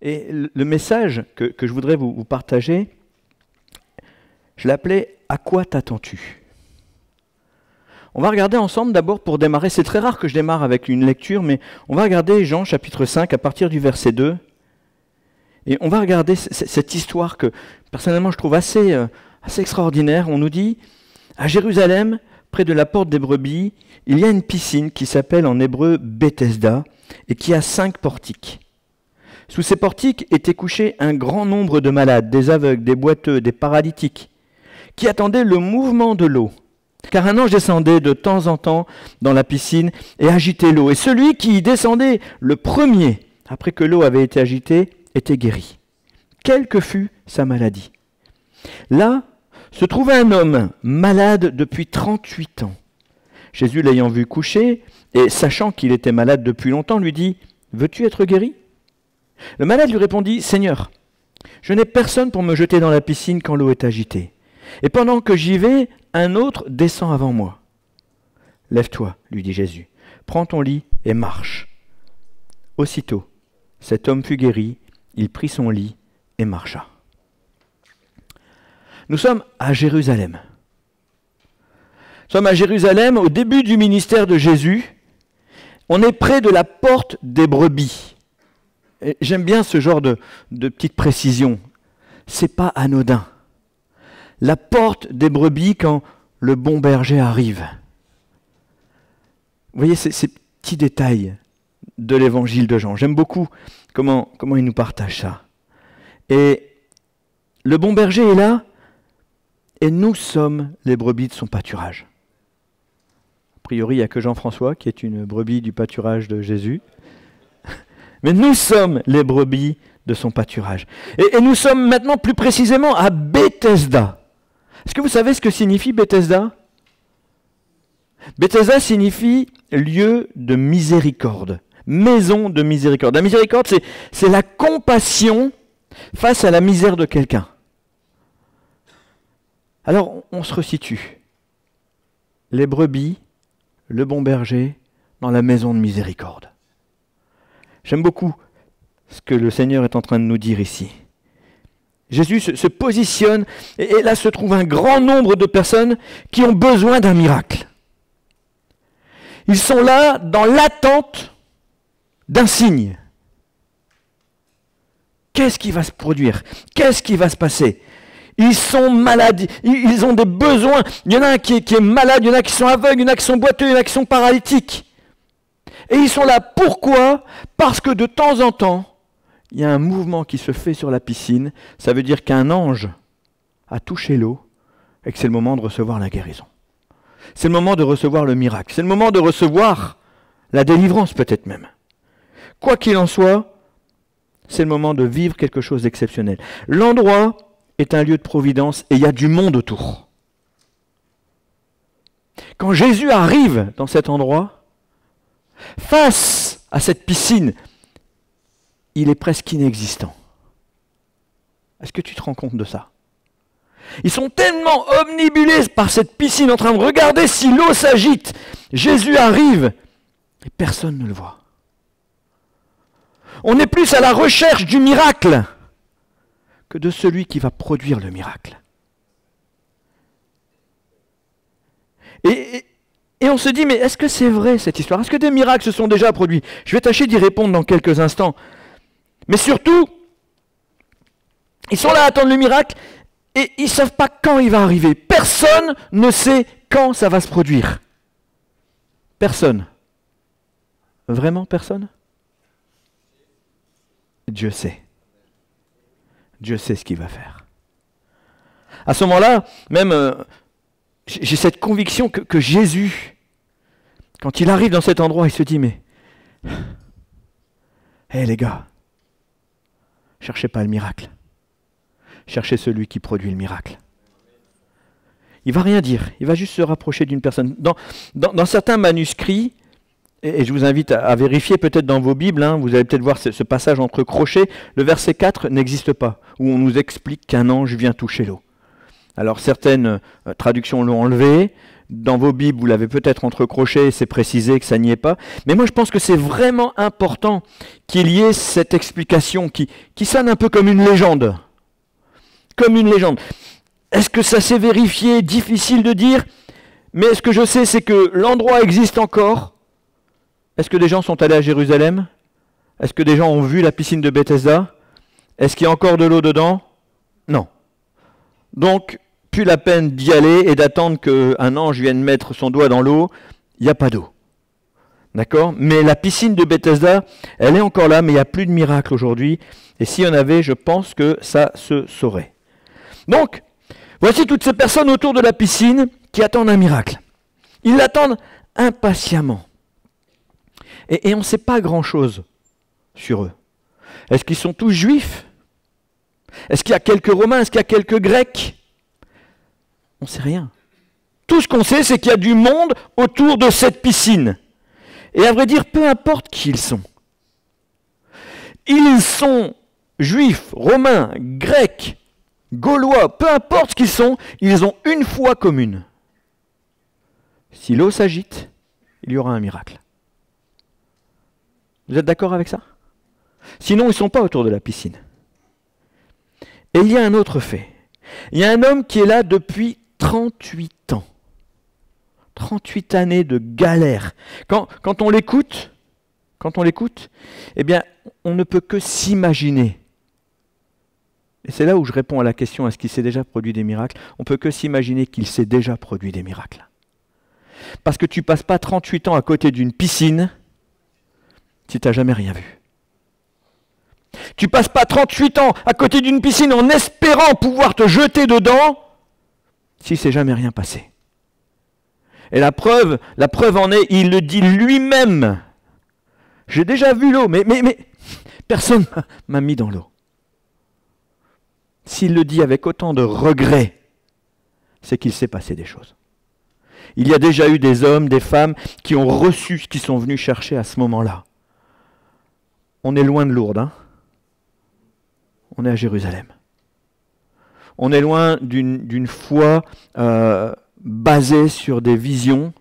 Et le message que je voudrais vous partager, je l'appelais « À quoi t'attends-tu » ? On va regarder ensemble d'abord pour démarrer. C'est très rare que je démarre avec une lecture, mais on va regarder Jean chapitre 5 à partir du verset 2. Et on va regarder cette histoire que personnellement je trouve assez extraordinaire. On nous dit, à Jérusalem, près de la porte des brebis, il y a une piscine qui s'appelle en hébreu Bethesda et qui a 5 portiques. Sous ces portiques étaient couchés un grand nombre de malades, des aveugles, des boiteux, des paralytiques, qui attendaient le mouvement de l'eau. Car un ange descendait de temps en temps dans la piscine et agitait l'eau. Et celui qui y descendait le premier, après que l'eau avait été agitée, était guéri, quelle que fût sa maladie. Là se trouvait un homme malade depuis 38 ans. Jésus, l'ayant vu coucher, et sachant qu'il était malade depuis longtemps, lui dit « Veux-tu être guéri ?» Le malade lui répondit « Seigneur, je n'ai personne pour me jeter dans la piscine quand l'eau est agitée. Et pendant que j'y vais, un autre descend avant moi. »« Lève-toi, lui dit Jésus, prends ton lit et marche. » Aussitôt, cet homme fut guéri, il prit son lit et marcha. Nous sommes à Jérusalem. Nous sommes à Jérusalem au début du ministère de Jésus. On est près de la porte des brebis. Et j'aime bien ce genre de petites précisions. C'est pas anodin. La porte des brebis quand le bon berger arrive. Vous voyez ces petits détails de l'évangile de Jean. J'aime beaucoup comment il nous partage ça. Et le bon berger est là, et nous sommes les brebis de son pâturage. A priori, il n'y a que Jean-François qui est une brebis du pâturage de Jésus. Mais nous sommes les brebis de son pâturage. Et nous sommes maintenant plus précisément à Bethesda. Est-ce que vous savez ce que signifie Bethesda ? Bethesda signifie lieu de miséricorde, maison de miséricorde. La miséricorde, c'est la compassion face à la misère de quelqu'un. Alors, on se resitue. Les brebis, le bon berger, dans la maison de miséricorde. J'aime beaucoup ce que le Seigneur est en train de nous dire ici. Jésus se positionne, et là se trouve un grand nombre de personnes qui ont besoin d'un miracle. Ils sont là dans l'attente d'un signe. Qu'est-ce qui va se produire ? Qu'est-ce qui va se passer ? Ils sont malades, ils ont des besoins. Il y en a un qui est malade, il y en a qui sont aveugles, il y en a qui sont boiteux, il y en a qui sont paralytiques. Et ils sont là, pourquoi ? Parce que de temps en temps, il y a un mouvement qui se fait sur la piscine. Ça veut dire qu'un ange a touché l'eau et que c'est le moment de recevoir la guérison. C'est le moment de recevoir le miracle. C'est le moment de recevoir la délivrance peut-être même. Quoi qu'il en soit, c'est le moment de vivre quelque chose d'exceptionnel. L'endroit est un lieu de providence et il y a du monde autour. Quand Jésus arrive dans cet endroit, face à cette piscine, il est presque inexistant. Est-ce que tu te rends compte de ça ? Ils sont tellement omnibulés par cette piscine en train de regarder si l'eau s'agite. Jésus arrive et personne ne le voit. On est plus à la recherche du miracle que de celui qui va produire le miracle. Et on se dit, mais est-ce que c'est vrai cette histoire ? Est-ce que des miracles se sont déjà produits ? Je vais tâcher d'y répondre dans quelques instants. Mais surtout, ils sont là à attendre le miracle et ils ne savent pas quand il va arriver. Personne ne sait quand ça va se produire. Personne. Vraiment personne ? Dieu sait. Dieu sait ce qu'il va faire. À ce moment-là, même, j'ai cette conviction que Jésus, quand il arrive dans cet endroit, il se dit, mais, hé les gars, cherchez pas le miracle. Cherchez celui qui produit le miracle. Il ne va rien dire, il va juste se rapprocher d'une personne. Dans certains manuscrits, et je vous invite à vérifier peut-être dans vos Bibles, vous allez peut-être voir ce passage entre crochets, le verset 4 n'existe pas, où on nous explique qu'un ange vient toucher l'eau. Alors certaines traductions l'ont enlevé, dans vos Bibles, vous l'avez peut-être entrecroché, c'est précisé que ça n'y est pas. Mais moi, je pense que c'est vraiment important qu'il y ait cette explication qui sonne un peu comme une légende. Comme une légende. Est-ce que ça s'est vérifié? Difficile de dire. Mais ce que je sais, c'est que l'endroit existe encore. Est-ce que des gens sont allés à Jérusalem? Est-ce que des gens ont vu la piscine de Bethesda? Est-ce qu'il y a encore de l'eau dedans? Non. Donc, plus la peine d'y aller et d'attendre qu'un ange vienne mettre son doigt dans l'eau. Il n'y a pas d'eau. D'accord? Mais la piscine de Bethesda, elle est encore là, mais il n'y a plus de miracle aujourd'hui. Et s'il y en avait, je pense que ça se saurait. Donc, voici toutes ces personnes autour de la piscine qui attendent un miracle. Ils l'attendent impatiemment. Et on ne sait pas grand-chose sur eux. Est-ce qu'ils sont tous juifs? Est-ce qu'il y a quelques Romains? Est-ce qu'il y a quelques Grecs? On ne sait rien. Tout ce qu'on sait, c'est qu'il y a du monde autour de cette piscine. Et à vrai dire, peu importe qui ils sont. Ils sont juifs, romains, grecs, gaulois, peu importe ce qu'ils sont, ils ont une foi commune. Si l'eau s'agite, il y aura un miracle. Vous êtes d'accord avec ça? Sinon, ils ne sont pas autour de la piscine. Et il y a un autre fait. Il y a un homme qui est là depuis 38 ans. 38 années de galère. Quand on l'écoute, eh bien, on ne peut que s'imaginer. Et c'est là où je réponds à la question, est-ce qu'il s'est déjà produit des miracles? On ne peut que s'imaginer qu'il s'est déjà produit des miracles. Parce que tu ne passes pas 38 ans à côté d'une piscine si tu n'as jamais rien vu. Tu ne passes pas 38 ans à côté d'une piscine en espérant pouvoir te jeter dedans si c'est jamais rien passé. Et la preuve en est, il le dit lui-même. J'ai déjà vu l'eau, mais personne m'a mis dans l'eau. S'il le dit avec autant de regret, c'est qu'il s'est passé des choses. Il y a déjà eu des hommes, des femmes qui ont reçu ce qu'ils sont venus chercher à ce moment-là. On est loin de Lourdes, hein? On est à Jérusalem. On est loin d'une foi basée sur des visions.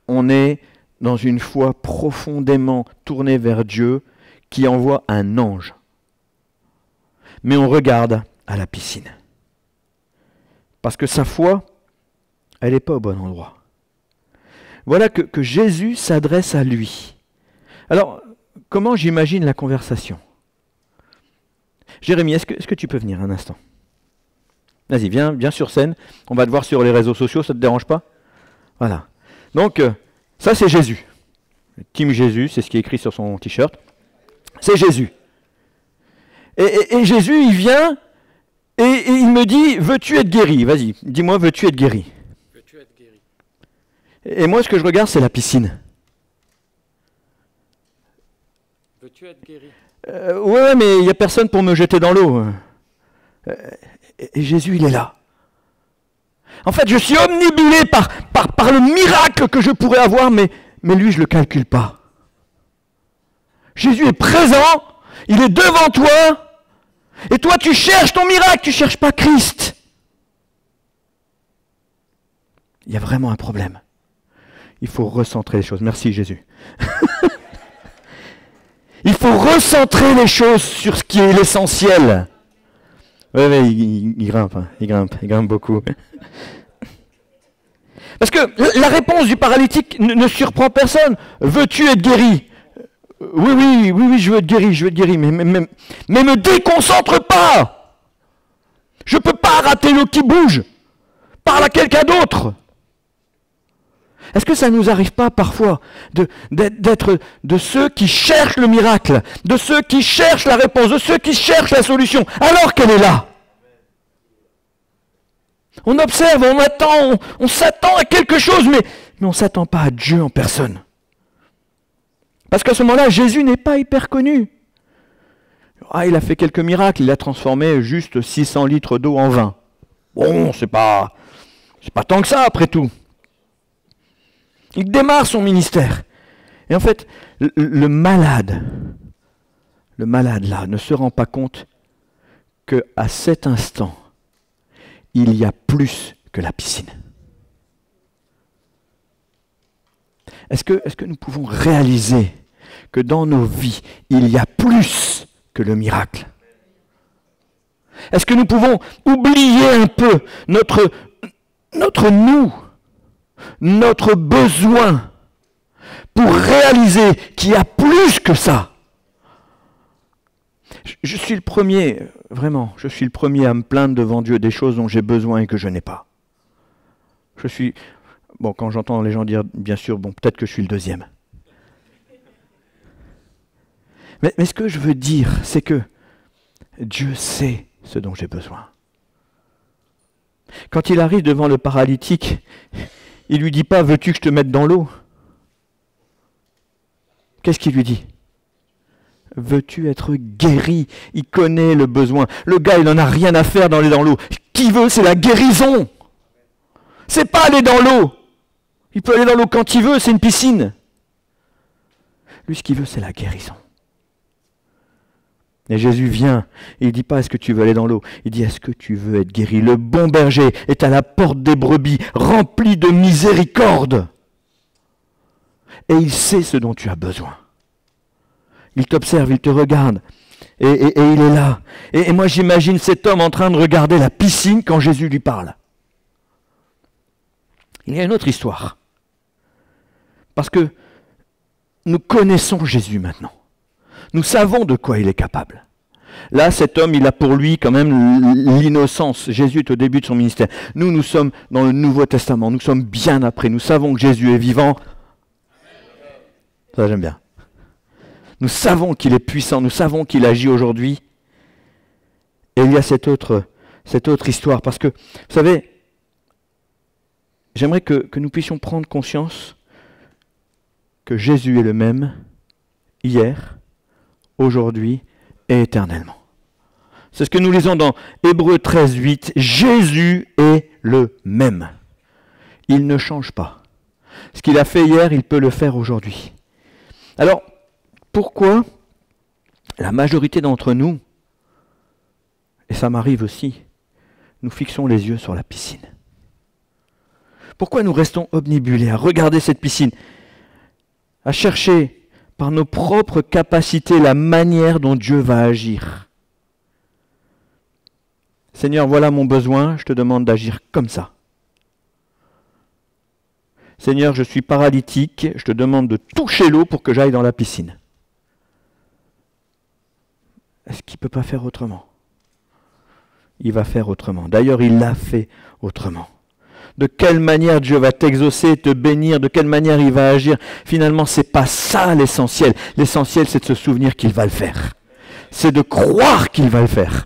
On est dans une foi profondément tournée vers Dieu qui envoie un ange. Mais on regarde à la piscine. Parce que sa foi, elle n'est pas au bon endroit. Voilà que Jésus s'adresse à lui. Alors, comment j'imagine la conversation? Jérémie, est-ce que tu peux venir un instant? Vas-y, viens sur scène. On va te voir sur les réseaux sociaux, ça ne te dérange pas? Voilà. Donc, ça c'est Jésus. Team Jésus, c'est ce qui est écrit sur son t-shirt. C'est Jésus. Et Jésus, il vient et il me dit, veux-tu être guéri? Vas-y, dis-moi, veux-tu être guéri? Veux-tu être guéri? Et moi, ce que je regarde, c'est la piscine. Veux-tu être guéri? Ouais, mais il n'y a personne pour me jeter dans l'eau. Et Jésus, il est là. En fait, je suis omnibulé par le miracle que je pourrais avoir, mais lui, je ne le calcule pas. Jésus est présent, il est devant toi, et toi, tu cherches ton miracle, tu ne cherches pas Christ. Il y a vraiment un problème. Il faut recentrer les choses. Merci, Jésus. Il faut recentrer les choses sur ce qui est l'essentiel. Oui, il grimpe, hein, il grimpe beaucoup. Parce que la réponse du paralytique ne surprend personne. Veux-tu être guéri? Oui, je veux être guéri, mais me déconcentre pas. Je ne peux pas rater l'eau qui bouge. Parle à quelqu'un d'autre. Est-ce que ça ne nous arrive pas parfois d'être de ceux qui cherchent le miracle, de ceux qui cherchent la réponse, de ceux qui cherchent la solution, alors qu'elle est là? On observe, on attend, on s'attend à quelque chose, mais on ne s'attend pas à Dieu en personne. Parce qu'à ce moment-là, Jésus n'est pas hyper connu. Il a fait quelques miracles, il a transformé juste 600 litres d'eau en vin. Bon, c'est pas tant que ça après tout. Il démarre son ministère. Et en fait, le malade là, ne se rend pas compte qu'à cet instant, il y a plus que la piscine. Est-ce que nous pouvons réaliser que dans nos vies, il y a plus que le miracle? Est-ce que nous pouvons oublier un peu notre nous, notre besoin, pour réaliser qu'il y a plus que ça? Je suis le premier, vraiment, je suis le premier à me plaindre devant Dieu des choses dont j'ai besoin et que je n'ai pas. Bon, quand j'entends les gens dire, bien sûr, bon, peut-être que je suis le deuxième. Mais ce que je veux dire, c'est que Dieu sait ce dont j'ai besoin. Quand il arrive devant le paralytique, il ne lui dit pas « Veux-tu que je te mette dans l'eau ?» Qu'est-ce qu'il lui dit? « Veux-tu être guéri ?» Il connaît le besoin. Le gars, il n'en a rien à faire d'aller dans l'eau. Qui veut, c'est la guérison. C'est pas aller dans l'eau. Il peut aller dans l'eau quand il veut, c'est une piscine. Lui, ce qu'il veut, c'est la guérison. Et Jésus vient, et il ne dit pas « Est-ce que tu veux aller dans l'eau ?» Il dit « Est-ce que tu veux être guéri ?» Le bon berger est à la porte des brebis, rempli de miséricorde. Et il sait ce dont tu as besoin. Il t'observe, il te regarde, et il est là. Et moi j'imagine cet homme en train de regarder la piscine quand Jésus lui parle. Il y a une autre histoire. Parce que nous connaissons Jésus maintenant. Nous savons de quoi il est capable. Là, cet homme, il a pour lui quand même l'innocence. Jésus est au début de son ministère. Nous sommes dans le Nouveau Testament. Nous sommes bien après. Nous savons que Jésus est vivant. Ça, j'aime bien. Nous savons qu'il est puissant. Nous savons qu'il agit aujourd'hui. Et il y a cette autre histoire. Parce que, vous savez, j'aimerais que nous puissions prendre conscience que Jésus est le même hier, aujourd'hui et éternellement. C'est ce que nous lisons dans Hébreux 13, 8. Jésus est le même. Il ne change pas. Ce qu'il a fait hier, il peut le faire aujourd'hui. Alors, pourquoi la majorité d'entre nous, et ça m'arrive aussi, nous fixons les yeux sur la piscine? Pourquoi nous restons obnubilés à regarder cette piscine, à chercher par nos propres capacités la manière dont Dieu va agir? Seigneur, voilà mon besoin, je te demande d'agir comme ça. Seigneur, je suis paralytique, je te demande de toucher l'eau pour que j'aille dans la piscine. Est-ce qu'il ne peut pas faire autrement? Il va faire autrement. D'ailleurs, il l'a fait autrement. De quelle manière Dieu va t'exaucer, te bénir, de quelle manière il va agir. Finalement, ce n'est pas ça l'essentiel. L'essentiel, c'est de se souvenir qu'il va le faire. C'est de croire qu'il va le faire.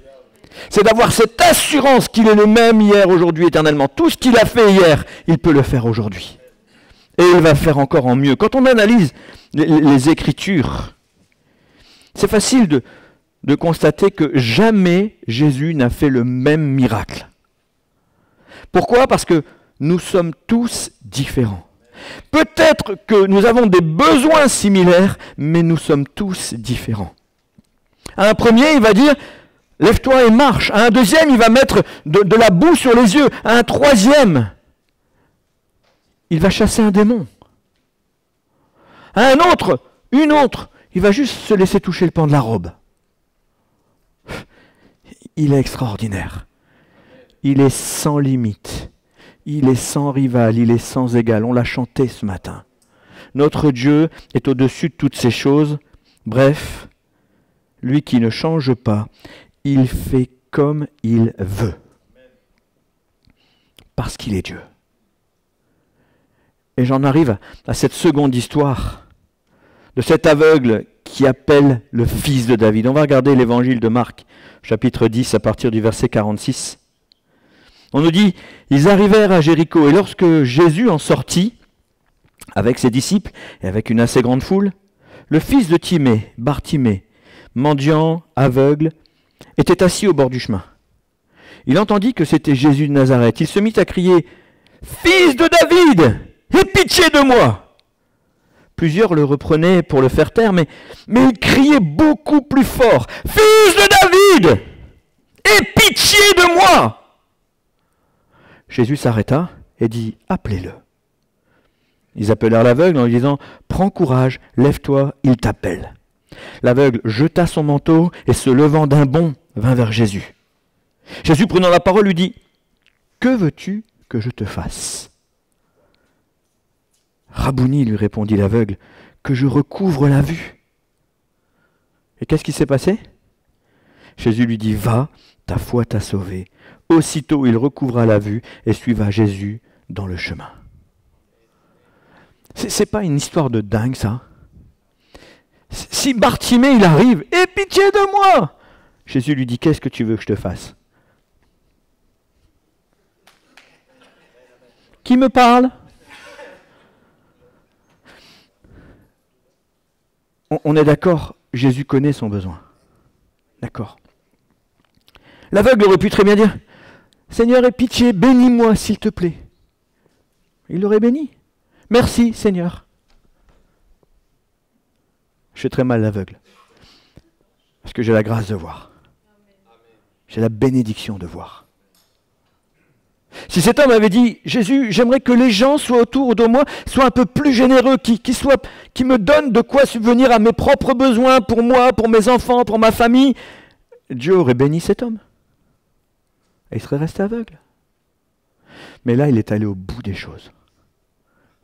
C'est d'avoir cette assurance qu'il est le même hier, aujourd'hui, éternellement. Tout ce qu'il a fait hier, il peut le faire aujourd'hui. Et il va faire encore en mieux. Quand on analyse les Écritures, c'est facile de constater que jamais Jésus n'a fait le même miracle. Pourquoi? Parce que nous sommes tous différents. Peut-être que nous avons des besoins similaires, mais nous sommes tous différents. À un premier, il va dire « Lève-toi et marche ». À un deuxième, il va mettre de la boue sur les yeux. À un troisième, il va chasser un démon. À un autre, une autre, il va juste se laisser toucher le pan de la robe. Il est extraordinaire. Il est sans limite. Il est sans rival. Il est sans égal. On l'a chanté ce matin. Notre Dieu est au-dessus de toutes ces choses. Bref, lui qui ne change pas, il fait comme il veut. Parce qu'il est Dieu. Et j'en arrive à cette seconde histoire de cet aveugle qui appelle le fils de David. On va regarder l'évangile de Marc, chapitre 10, à partir du verset 46. On nous dit, ils arrivèrent à Jéricho, et lorsque Jésus en sortit, avec ses disciples et avec une assez grande foule, le fils de Timée, Bartimée, mendiant, aveugle, était assis au bord du chemin. Il entendit que c'était Jésus de Nazareth. Il se mit à crier, « Fils de David, aie pitié de moi !» Plusieurs le reprenaient pour le faire taire, mais il criait beaucoup plus fort, « Fils de David, aie pitié de moi !» Jésus s'arrêta et dit, « Appelez-le. » Ils appelèrent l'aveugle en lui disant « Prends courage, lève-toi, il t'appelle. » L'aveugle jeta son manteau et se levant d'un bond, vint vers Jésus. Jésus, prenant la parole, lui dit « Que veux-tu que je te fasse ?» « Rabouni, lui répondit l'aveugle, que je recouvre la vue. » Et qu'est-ce qui s'est passé? Jésus lui dit « Va, ta foi t'a sauvé. » Aussitôt il recouvra la vue et suivit Jésus dans le chemin. C'est pas une histoire de dingue, ça. Si Bartimée, il arrive, « Aie pitié de moi !» Jésus lui dit, « Qu'est-ce que tu veux que je te fasse ?» Qui me parle? On est d'accord, Jésus connaît son besoin. D'accord. L'aveugle aurait pu très bien dire, « Seigneur, aie pitié, bénis-moi s'il te plaît. » Il l'aurait béni. « Merci, Seigneur. » Je fais très mal l'aveugle. Parce que j'ai la grâce de voir. J'ai la bénédiction de voir. Si cet homme avait dit, Jésus, j'aimerais que les gens soient autour de moi, soient un peu plus généreux, qui me donnent de quoi subvenir à mes propres besoins, pour moi, pour mes enfants, pour ma famille, Dieu aurait béni cet homme. Et il serait resté aveugle. Mais là, il est allé au bout des choses.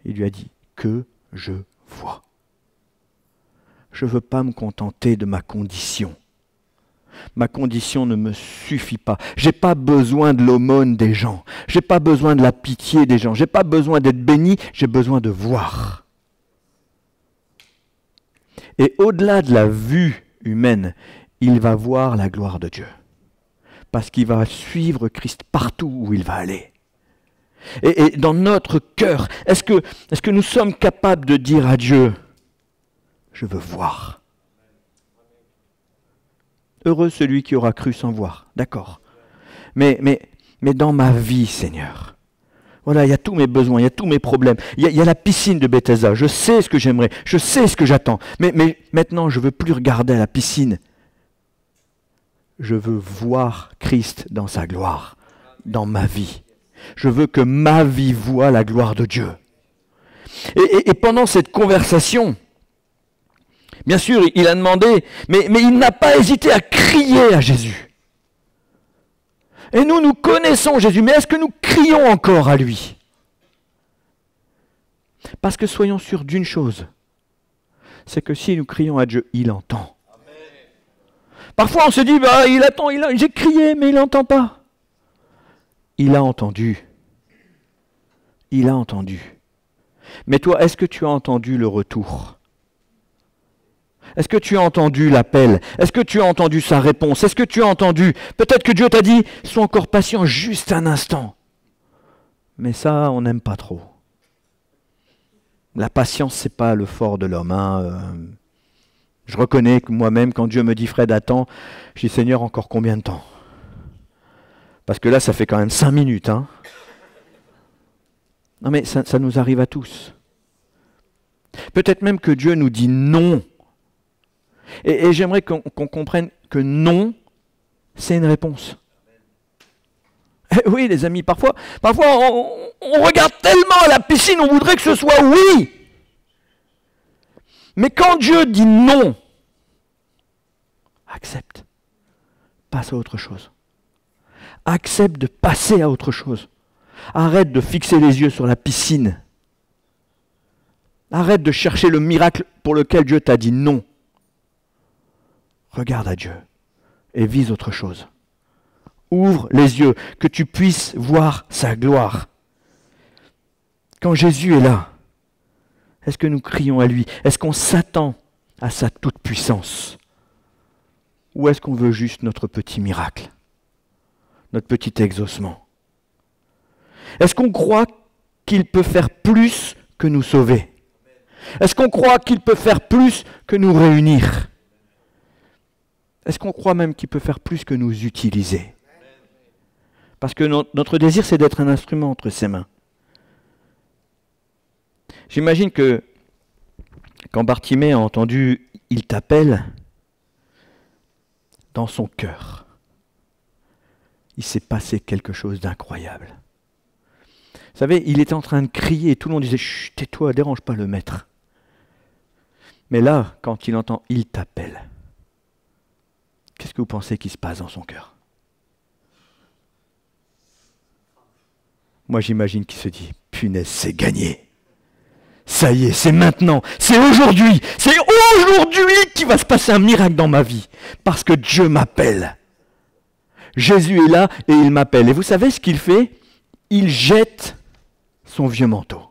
Il lui a dit, que je vois. Je ne veux pas me contenter de ma condition. Ma condition ne me suffit pas. Je n'ai pas besoin de l'aumône des gens. Je n'ai pas besoin de la pitié des gens. Je n'ai pas besoin d'être béni. J'ai besoin de voir. Et au-delà de la vue humaine, il va voir la gloire de Dieu. Parce qu'il va suivre Christ partout où il va aller. Et dans notre cœur, est-ce que nous sommes capables de dire à Dieu, je veux voir. Heureux celui qui aura cru sans voir, d'accord. Mais dans ma vie, Seigneur, voilà, il y a tous mes besoins, il y a tous mes problèmes. Il y a la piscine de Bethesda, je sais ce que j'aimerais, je sais ce que j'attends. Mais maintenant, je ne veux plus regarder à la piscine. Je veux voir Christ dans sa gloire, dans ma vie. Je veux que ma vie voie la gloire de Dieu. Et pendant cette conversation, bien sûr, il a demandé, mais il n'a pas hésité à crier à Jésus. Et nous connaissons Jésus, mais est-ce que nous crions encore à lui? Parce que soyons sûrs d'une chose, c'est que si nous crions à Dieu, il entend. Parfois on se dit, il attend, j'ai crié, mais il n'entend pas. Il a entendu. Il a entendu. Mais toi, est-ce que tu as entendu le retour? Est-ce que tu as entendu l'appel? Est-ce que tu as entendu sa réponse? Est-ce que tu as entendu? Peut-être que Dieu t'a dit, sois encore patient juste un instant. Mais ça, on n'aime pas trop. La patience, c'est pas le fort de l'homme. Je reconnais que moi-même, quand Dieu me dit, Fred, attends, je dis, Seigneur, encore combien de temps? Parce que là, ça fait quand même 5 minutes. Non mais ça nous arrive à tous. Peut-être même que Dieu nous dit non. Et j'aimerais qu'on comprenne que non, c'est une réponse. Oui, les amis, parfois on regarde tellement à la piscine, on voudrait que ce soit oui. Mais quand Dieu dit non, accepte. Passe à autre chose. Accepte de passer à autre chose. Arrête de fixer les yeux sur la piscine. Arrête de chercher le miracle pour lequel Dieu t'a dit non. Regarde à Dieu et vise autre chose. Ouvre les yeux, que tu puisses voir sa gloire. Quand Jésus est là, est-ce que nous crions à lui? Est-ce qu'on s'attend à sa toute-puissance? Ou est-ce qu'on veut juste notre petit miracle? Notre petit exaucement? Est-ce qu'on croit qu'il peut faire plus que nous sauver? Est-ce qu'on croit qu'il peut faire plus que nous réunir? Est-ce qu'on croit même qu'il peut faire plus que nous utiliser? Parce que notre désir, c'est d'être un instrument entre ses mains. J'imagine que quand Bartimée a entendu « Il t'appelle », dans son cœur, il s'est passé quelque chose d'incroyable. Vous savez, il était en train de crier et tout le monde disait « Chut, tais-toi, dérange pas le maître ». Mais là, quand il entend « il t'appelle », qu'est-ce que vous pensez qui se passe dans son cœur? Moi, j'imagine qu'il se dit « punaise, c'est gagné ». Ça y est, c'est maintenant, c'est aujourd'hui qu'il va se passer un miracle dans ma vie, parce que Dieu m'appelle. Jésus est là et il m'appelle. Et vous savez ce qu'il fait? Il jette son vieux manteau.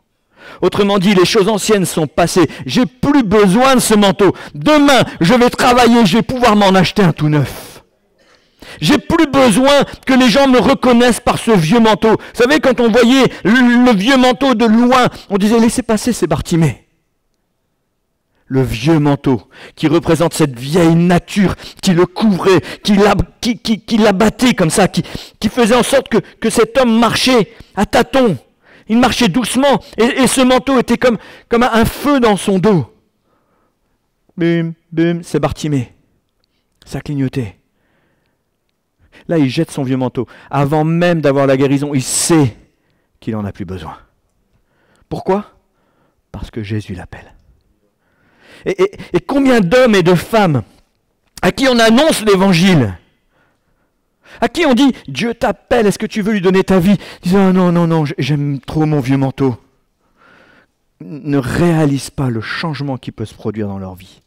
Autrement dit, les choses anciennes sont passées. J'ai plus besoin de ce manteau. Demain, je vais travailler, je vais pouvoir m'en acheter un tout neuf. J'ai plus besoin que les gens me reconnaissent par ce vieux manteau. Vous savez, quand on voyait le vieux manteau de loin, on disait « laissez passer, c'est Bartimée ». Le vieux manteau qui représente cette vieille nature qui le couvrait, qui l'abattait comme ça, qui faisait en sorte que cet homme marchait à tâtons. Il marchait doucement et ce manteau était comme un feu dans son dos. Bum, bum, c'est Bartimée. Ça clignotait. Là, il jette son vieux manteau. Avant même d'avoir la guérison, il sait qu'il n'en a plus besoin. Pourquoi? Parce que Jésus l'appelle. Et combien d'hommes et de femmes à qui on annonce l'évangile, à qui on dit « Dieu t'appelle, est-ce que tu veux lui donner ta vie ?» Ils disent « Oh non, non, non, j'aime trop mon vieux manteau », ne réalisent pas le changement qui peut se produire dans leur vie.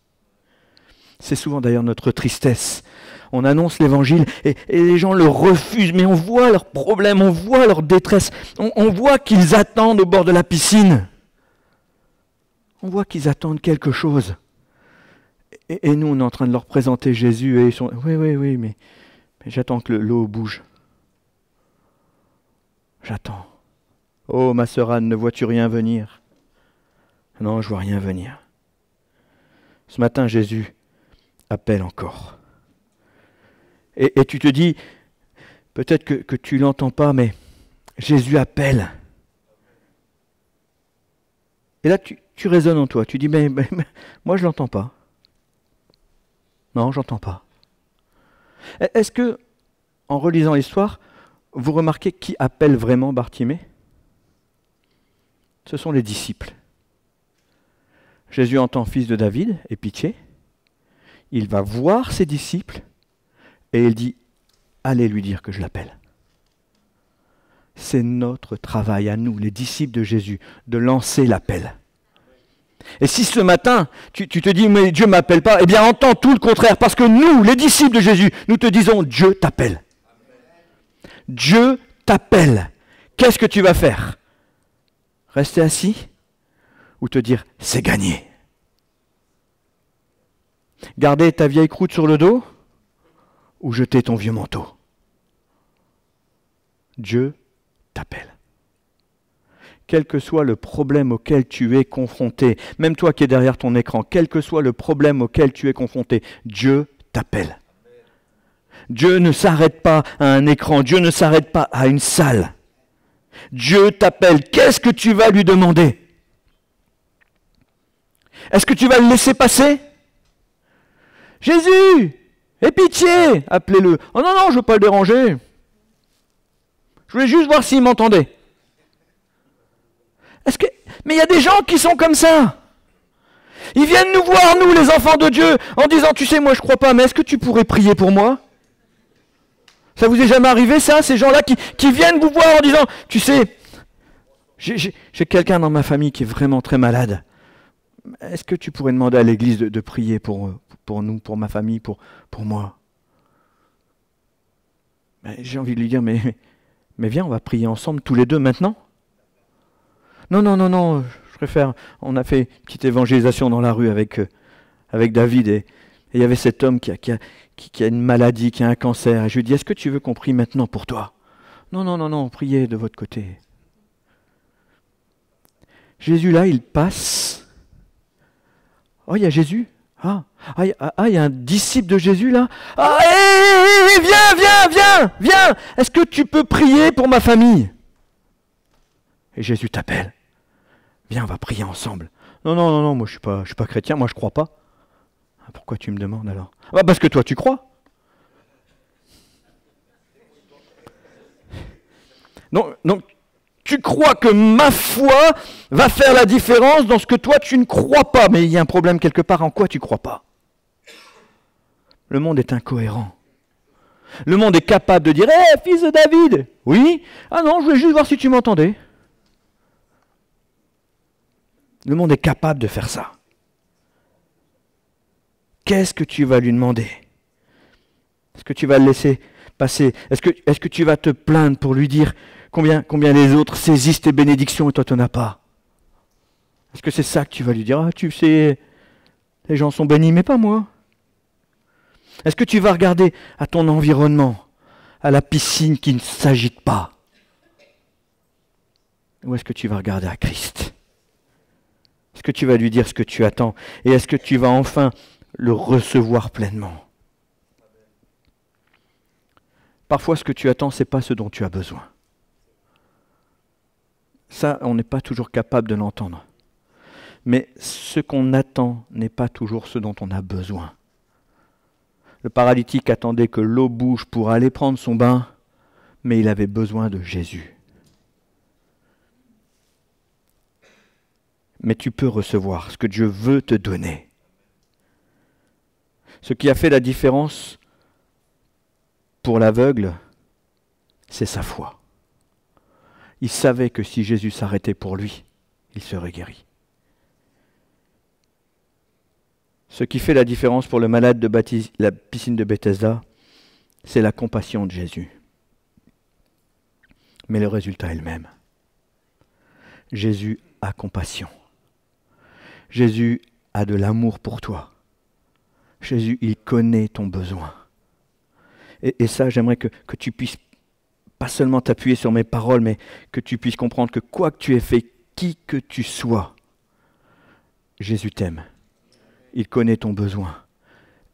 C'est souvent d'ailleurs notre tristesse. On annonce l'évangile et les gens le refusent, mais on voit leurs problèmes, on voit leur détresse, on voit qu'ils attendent au bord de la piscine. On voit qu'ils attendent quelque chose. Et nous, on est en train de leur présenter Jésus et ils sont « Oui, mais j'attends que l'eau bouge. J'attends. Oh, ma sœur Anne, ne vois-tu rien venir? Non, je vois rien venir. » Ce matin, Jésus appelle encore. Et tu te dis, peut-être que tu ne l'entends pas, mais Jésus appelle. Et là, tu raisonnes en toi. Tu dis, mais moi, je ne l'entends pas. Non, je n'entends pas. Est-ce que, en relisant l'histoire, vous remarquez qui appelle vraiment Bartimée? Ce sont les disciples. Jésus entend fils de David, et pitié. Il va voir ses disciples et il dit « Allez lui dire que je l'appelle ». C'est notre travail à nous, les disciples de Jésus, de lancer l'appel. Et si ce matin, tu te dis « Mais Dieu ne m'appelle pas », eh bien entends tout le contraire, parce que nous, les disciples de Jésus, nous te disons « Dieu t'appelle ». Dieu t'appelle. Qu'est-ce que tu vas faire? Rester assis ou te dire « C'est gagné ». Garder ta vieille croûte sur le dos ou jeter ton vieux manteau? Dieu t'appelle. Quel que soit le problème auquel tu es confronté, même toi qui es derrière ton écran, quel que soit le problème auquel tu es confronté, Dieu t'appelle. Dieu ne s'arrête pas à un écran, Dieu ne s'arrête pas à une salle. Dieu t'appelle. Qu'est-ce que tu vas lui demander? Est-ce que tu vas le laisser passer? Jésus, aie pitié, appelez-le. Oh non, je ne veux pas le déranger. Je voulais juste voir s'il m'entendait. Mais il y a des gens qui sont comme ça. Ils viennent nous voir, nous, les enfants de Dieu, en disant, tu sais, moi je ne crois pas, mais est-ce que tu pourrais prier pour moi? Ça vous est jamais arrivé, ça? Ces gens-là qui viennent vous voir en disant, tu sais, j'ai quelqu'un dans ma famille qui est vraiment très malade. Est-ce que tu pourrais demander à l'église de prier pour nous, pour ma famille, pour moi? J'ai envie de lui dire, mais viens, on va prier ensemble tous les deux maintenant. Non, je préfère. On a fait une petite évangélisation dans la rue avec David et il y avait cet homme qui a une maladie, qui a un cancer. Et je lui dis, est-ce que tu veux qu'on prie maintenant pour toi? Non, priez de votre côté. Jésus là, il passe. Oh, il y a Jésus. Il y a un disciple de Jésus là. Viens. Est-ce que tu peux prier pour ma famille? Et Jésus t'appelle. Viens, on va prier ensemble. Non, moi je suis pas chrétien, moi je crois pas. Pourquoi tu me demandes alors? Parce que toi tu crois. Donc Tu crois que ma foi va faire la différence dans ce que toi tu ne crois pas. Mais il y a un problème quelque part. En quoi tu ne crois pas? Le monde est incohérent. Le monde est capable de dire « Hé, fils de David !»« Oui ?»« Ah non, je voulais juste voir si tu m'entendais. » Le monde est capable de faire ça. Qu'est-ce que tu vas lui demander? Est-ce que tu vas le laisser passer? Est-ce que tu vas te plaindre pour lui dire combien les autres saisissent tes bénédictions et toi tu n'en as pas? Est-ce que c'est ça que tu vas lui dire? Ah, tu sais, les gens sont bénis, mais pas moi. Est-ce que tu vas regarder à ton environnement, à la piscine qui ne s'agite pas? Ou est-ce que tu vas regarder à Christ? Est-ce que tu vas lui dire ce que tu attends? Et est-ce que tu vas enfin le recevoir pleinement? Parfois, ce que tu attends, ce n'est pas ce dont tu as besoin. Ça, on n'est pas toujours capable de l'entendre. Mais ce qu'on attend n'est pas toujours ce dont on a besoin. Le paralytique attendait que l'eau bouge pour aller prendre son bain, mais il avait besoin de Jésus. Mais tu peux recevoir ce que Dieu veut te donner. Ce qui a fait la différence pour l'aveugle, c'est sa foi. Il savait que si Jésus s'arrêtait pour lui, il serait guéri. Ce qui fait la différence pour le malade de la piscine de Bethesda, c'est la compassion de Jésus. Mais le résultat est le même. Jésus a compassion. Jésus a de l'amour pour toi. Jésus, il connaît ton besoin. Et ça, j'aimerais que tu puisses pas seulement t'appuyer sur mes paroles, mais que tu puisses comprendre que quoi que tu aies fait, qui que tu sois, Jésus t'aime. Il connaît ton besoin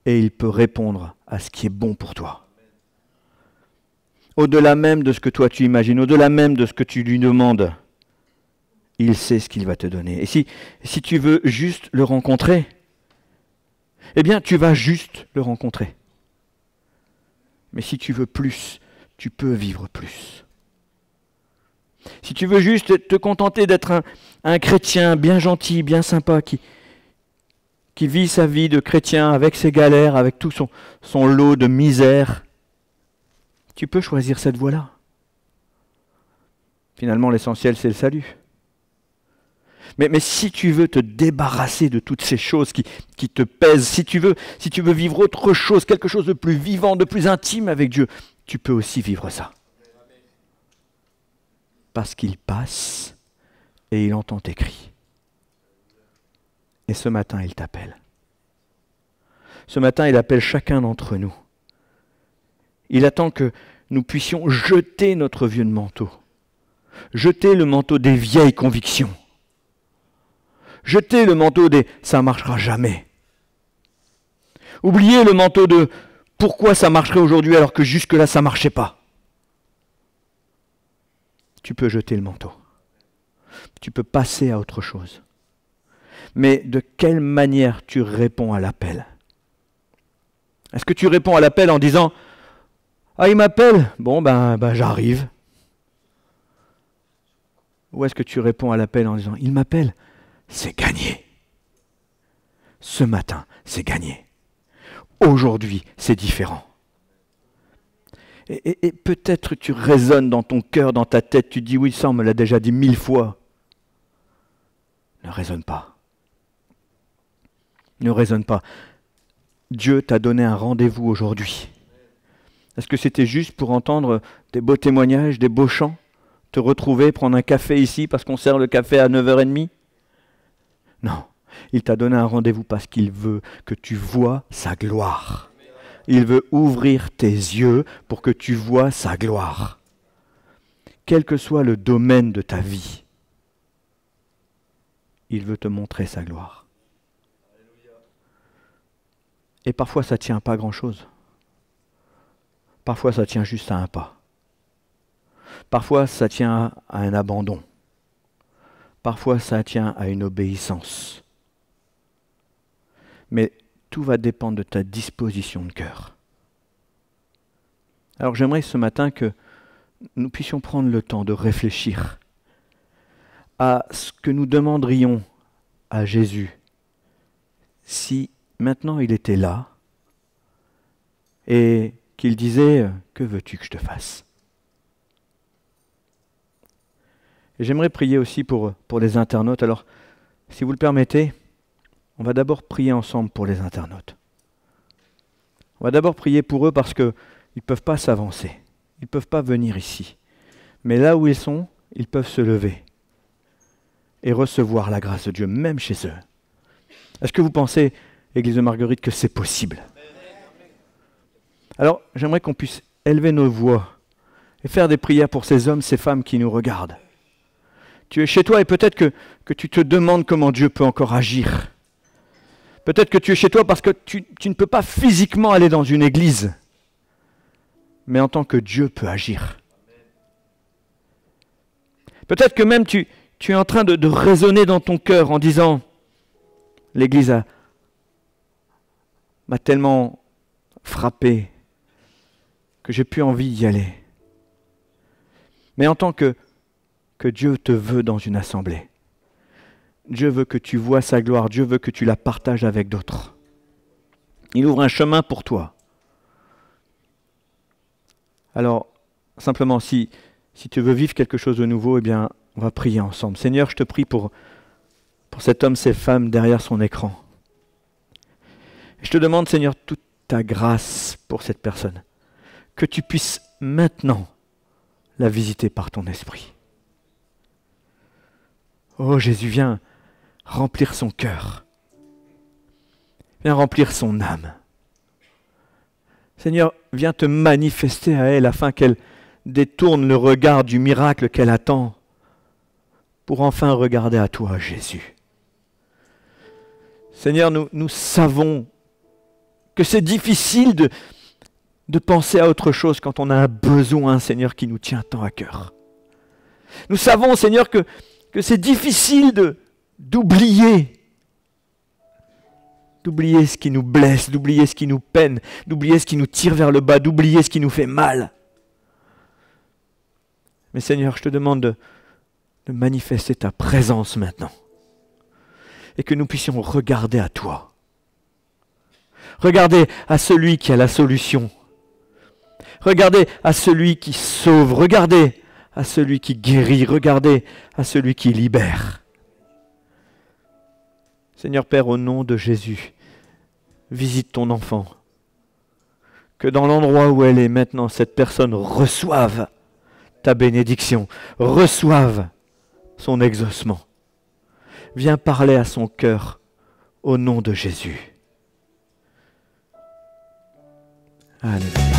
et il peut répondre à ce qui est bon pour toi. Au-delà même de ce que toi tu imagines, au-delà même de ce que tu lui demandes, il sait ce qu'il va te donner. Et si tu veux juste le rencontrer, eh bien tu vas juste le rencontrer. Mais si tu veux plus, tu peux vivre plus. Si tu veux juste te contenter d'être un chrétien bien gentil, bien sympa, qui vit sa vie de chrétien avec ses galères, avec tout son lot de misère, tu peux choisir cette voie-là. Finalement, l'essentiel, c'est le salut. Mais si tu veux te débarrasser de toutes ces choses qui te pèsent, si tu veux vivre autre chose, quelque chose de plus vivant, de plus intime avec Dieu, tu peux aussi vivre ça. Parce qu'il passe et il entend tes cris. Et ce matin, il t'appelle. Ce matin, il appelle chacun d'entre nous. Il attend que nous puissions jeter notre vieux manteau. Jeter le manteau des vieilles convictions. Jeter le manteau des « ça ne marchera jamais ». Oublier le manteau de « pourquoi ça marcherait aujourd'hui alors que jusque-là ça ne marchait pas ». Tu peux jeter le manteau. Tu peux passer à autre chose. Mais de quelle manière tu réponds à l'appel? Est-ce que tu réponds à l'appel en disant « Ah, il m'appelle, bon ben j'arrive ». Ou est-ce que tu réponds à l'appel en disant « Il m'appelle ». C'est gagné. Ce matin, c'est gagné. Aujourd'hui, c'est différent. Et peut-être tu résonnes dans ton cœur, dans ta tête, tu dis oui, ça on me l'a déjà dit 1000 fois. Ne raisonne pas. Ne raisonne pas. Dieu t'a donné un rendez-vous aujourd'hui. Est-ce que c'était juste pour entendre des beaux témoignages, des beaux chants, te retrouver, prendre un café ici parce qu'on sert le café à 9h30 ? Non, il t'a donné un rendez-vous parce qu'il veut que tu vois sa gloire. Il veut ouvrir tes yeux pour que tu vois sa gloire. Quel que soit le domaine de ta vie, il veut te montrer sa gloire. Et parfois ça ne tient pas à grand-chose. Parfois ça tient juste à un pas. Parfois ça tient à un abandon. Parfois, ça tient à une obéissance. Mais tout va dépendre de ta disposition de cœur. Alors j'aimerais ce matin que nous puissions prendre le temps de réfléchir à ce que nous demanderions à Jésus si maintenant il était là et qu'il disait « Que veux-tu que je te fasse ?» Et j'aimerais prier aussi pour les internautes. Alors, si vous le permettez, on va d'abord prier ensemble pour les internautes. On va d'abord prier pour eux parce qu'ils ne peuvent pas s'avancer. Ils ne peuvent pas venir ici. Mais là où ils sont, ils peuvent se lever et recevoir la grâce de Dieu, même chez eux. Est-ce que vous pensez, Église de Marguerite, que c'est possible? Alors, j'aimerais qu'on puisse élever nos voix et faire des prières pour ces hommes, ces femmes qui nous regardent. Tu es chez toi et peut-être que tu te demandes comment Dieu peut encore agir. Peut-être que tu es chez toi parce que tu ne peux pas physiquement aller dans une église, mais en tant que Dieu peut agir. Peut-être que même tu es en train de raisonner dans ton cœur en disant « L'église m'a tellement frappé que j'ai plus envie d'y aller. » Mais en tant que Dieu te veut dans une assemblée, Dieu veut que tu vois sa gloire, Dieu veut que tu la partages avec d'autres. Il ouvre un chemin pour toi. Alors, simplement, si tu veux vivre quelque chose de nouveau, eh bien, on va prier ensemble. Seigneur, je te prie pour cet homme, ces femmes derrière son écran. Je te demande, Seigneur, toute ta grâce pour cette personne. Que tu puisses maintenant la visiter par ton esprit. Oh Jésus, viens remplir son cœur. Viens remplir son âme. Seigneur, viens te manifester à elle afin qu'elle détourne le regard du miracle qu'elle attend pour enfin regarder à toi, Jésus. Seigneur, nous savons que c'est difficile de penser à autre chose quand on a un besoin, Seigneur, qui nous tient tant à cœur. Nous savons, Seigneur, que c'est difficile d'oublier ce qui nous blesse, d'oublier ce qui nous peine, d'oublier ce qui nous tire vers le bas, d'oublier ce qui nous fait mal. Mais Seigneur, je te demande de manifester ta présence maintenant et que nous puissions regarder à toi. Regardez à celui qui a la solution. Regardez à celui qui sauve. Regardez à celui qui guérit. Regardez à celui qui libère. Seigneur Père, au nom de Jésus, visite ton enfant. Que dans l'endroit où elle est maintenant, cette personne reçoive ta bénédiction, reçoive son exaucement. Viens parler à son cœur au nom de Jésus. Alléluia.